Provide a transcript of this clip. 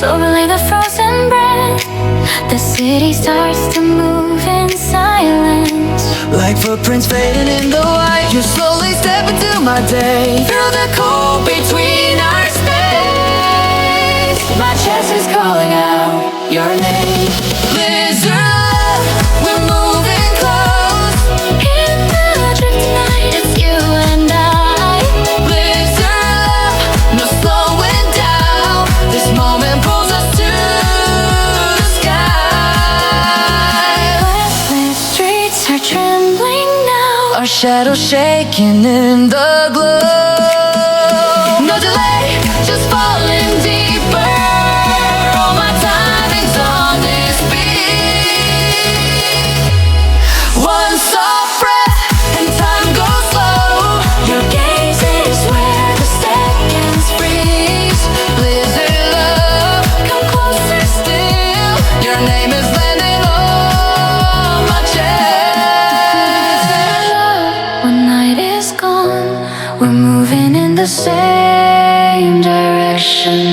overlay the frozen breath. The city starts to move in silence, like footprints fading in the white. You slowly step into my day, through the cold between our space. my chest is calling out your name. Blizzard, we're moving close. In the drift tonight, it's you and I. Blizzard, no slowing down. This moment pulls us to the sky. Restless streets are trembling now, Our shadows shaking in the glow. No delay, just falling deeper. All my timing's on this beat. One soft breath and time goes slow. your gaze is where the seconds freeze. Blizzard love, come closer still. Your name is landing on my chest. When night is gone, we're moving in the same direction.